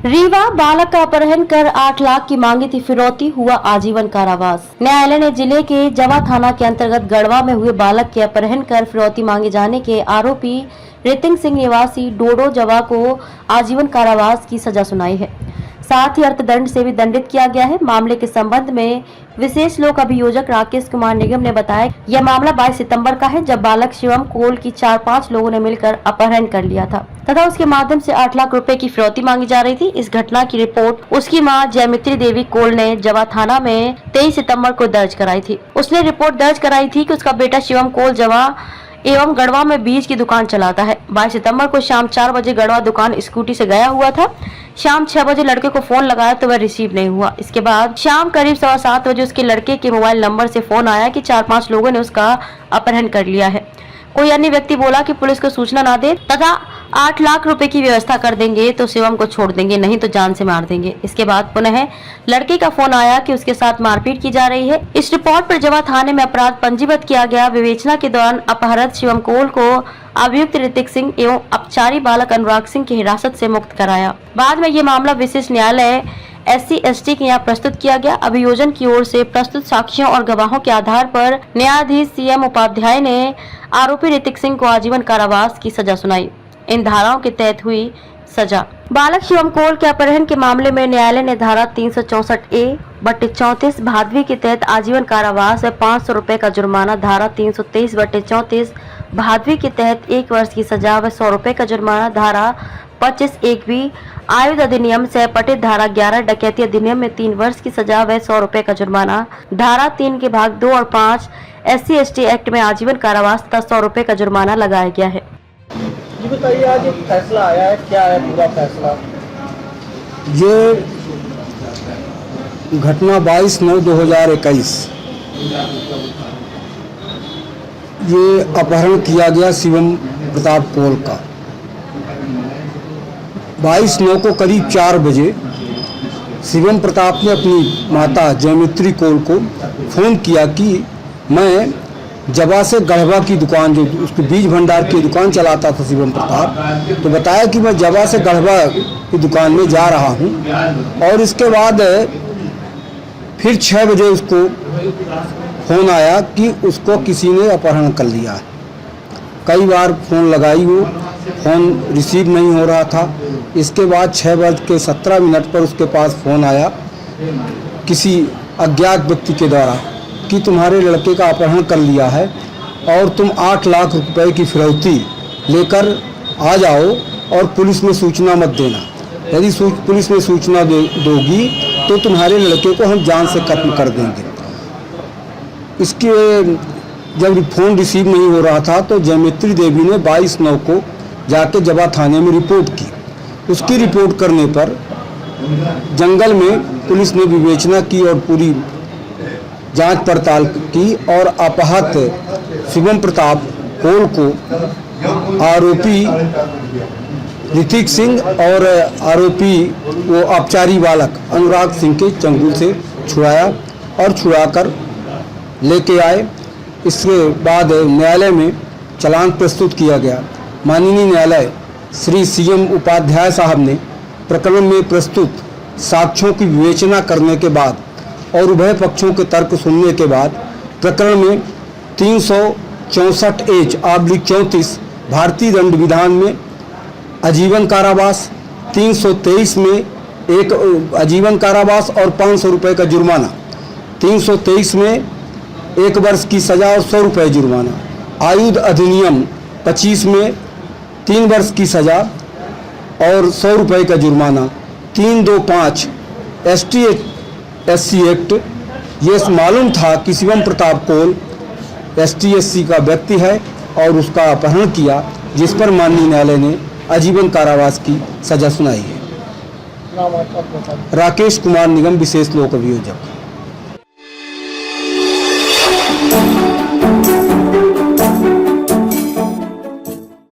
रीवा बालक का अपहरण कर 8 लाख की मांगी थी फिरौती, हुआ आजीवन कारावास। न्यायालय ने जिले के जवा थाना के अंतर्गत गढ़वा में हुए बालक के अपहरण कर फिरौती मांगे जाने के आरोपी ऋतिक सिंह निवासी डोडो जवा को आजीवन कारावास की सजा सुनाई है। साथ ही अर्थदंड से भी दंडित किया गया है। मामले के संबंध में विशेष लोक अभियोजक राकेश कुमार निगम ने बताया, यह मामला 22 सितंबर का है, जब बालक शिवम कोल की 4-5 लोगों ने मिलकर अपहरण कर लिया था तथा उसके माध्यम से 8 लाख रुपए की फिरौती मांगी जा रही थी। इस घटना की रिपोर्ट उसकी मां जयमित्री देवी कोल ने जवा थाना में 23 सितंबर को दर्ज कराई थी। उसने रिपोर्ट दर्ज कराई थी कि उसका बेटा शिवम कोल जवा एवं गढ़वा में बीज की दुकान चलाता है। 22 सितंबर को शाम 4 बजे गढ़वा दुकान स्कूटी से गया हुआ था। शाम 6 बजे लड़के को फोन लगाया तो वह रिसीव नहीं हुआ। इसके बाद शाम करीब 7:15 बजे उसके लड़के के मोबाइल नंबर से फोन आया कि 4-5 लोगों ने उसका अपहरण कर लिया है। कोई अन्य व्यक्ति बोला कि पुलिस को सूचना ना दे तथा 8 लाख रुपए की व्यवस्था कर देंगे तो शिवम को छोड़ देंगे, नहीं तो जान से मार देंगे। इसके बाद पुनः लड़के का फोन आया कि उसके साथ मारपीट की जा रही है। इस रिपोर्ट पर जवा थाने में अपराध पंजीबद्ध किया गया। विवेचना के दौरान अपहृत शिवम कोल को अभियुक्त ऋतिक सिंह एवं अपचारी बालक अनुराग सिंह की हिरासत से मुक्त कराया। बाद में ये मामला विशेष न्यायालय SC/ST के यहाँ प्रस्तुत किया गया। अभियोजन की ओर से प्रस्तुत साक्ष्यों और गवाहों के आधार पर न्यायाधीश CM उपाध्याय ने आरोपी ऋतिक सिंह को आजीवन कारावास की सजा सुनाई। इन धाराओं के तहत हुई सजा। बालक शिवम कोल के अपहरण के मामले में न्यायालय ने धारा 364A/34 भादवी के तहत आजीवन कारावास व 500 रुपए का जुर्माना, धारा 323/34 भादवी के तहत 1 वर्ष की सजा व 100 रुपए का जुर्माना, धारा 25(1)B आयुध अधिनियम से पठित धारा 11 डकैती अधिनियम में 3 वर्ष की सजा व 100 रुपए का जुर्माना, धारा 3 के भाग 2 और 5 SC/ST एक्ट में आजीवन कारावास तथा 100 रुपए का जुर्माना लगाया गया है। जी बताइए, आज एक फैसला आया है, क्या है पूरा फैसला? ये घटना 22/9/2021 ये अपहरण किया गया शिवम प्रताप कोल का। 22/9 को करीब 4 बजे शिवम प्रताप ने अपनी माता जयमित्री कोल को फ़ोन किया कि मैं जवा से गढ़वा की दुकान, जो उसकी बीज भंडार की दुकान चलाता था शिवम प्रताप, तो बताया कि मैं जवा से गढ़वा की दुकान में जा रहा हूं। और इसके बाद फिर 6 बजे उसको फ़ोन आया कि उसको किसी ने अपहरण कर लिया है। कई बार फ़ोन लगाई, वो फ़ोन रिसीव नहीं हो रहा था। इसके बाद 6:17 पर उसके पास फ़ोन आया किसी अज्ञात व्यक्ति के द्वारा कि तुम्हारे लड़के का अपहरण कर लिया है और तुम 8 लाख रुपए की फिरौती लेकर आ जाओ और पुलिस में सूचना मत देना। यदि पुलिस में सूचना दोगी तो तुम्हारे लड़के को हम जान से खत्म कर देंगे। इसके जब फ़ोन रिसीव नहीं हो रहा था तो जयमित्री देवी ने 22/9 को जाके जवा थाने में रिपोर्ट की। उसकी रिपोर्ट करने पर जंगल में पुलिस ने विवेचना की और पूरी जांच पड़ताल की और अपहत शिवम प्रताप कोल को आरोपी ऋतिक सिंह और आरोपी वो अपचारी बालक अनुराग सिंह के चंगुल से छुड़ाया और छुड़ाकर लेके आए। इसके बाद न्यायालय में चालान प्रस्तुत किया गया। माननीय न्यायालय श्री CM उपाध्याय साहब ने प्रकरण में प्रस्तुत साक्ष्यों की विवेचना करने के बाद और उभय पक्षों के तर्क सुनने के बाद प्रकरण में 364H/34 भारतीय दंड विधान में आजीवन कारावास, 323 में एक आजीवन कारावास और 500 रुपये का जुर्माना, 323 में 1 वर्ष की सजा और 100 रुपये जुर्माना, आयुध अधिनियम 25 में 3 वर्ष की सजा और 100 रुपये का जुर्माना, 325 ST/SC एक्ट। ये मालूम था कि शिवम प्रताप कोल ST/SC का व्यक्ति है और उसका अपहरण किया, जिस पर माननीय न्यायालय ने आजीवन कारावास की सजा सुनाई है। राकेश कुमार निगम, विशेष लोक अभियोजक।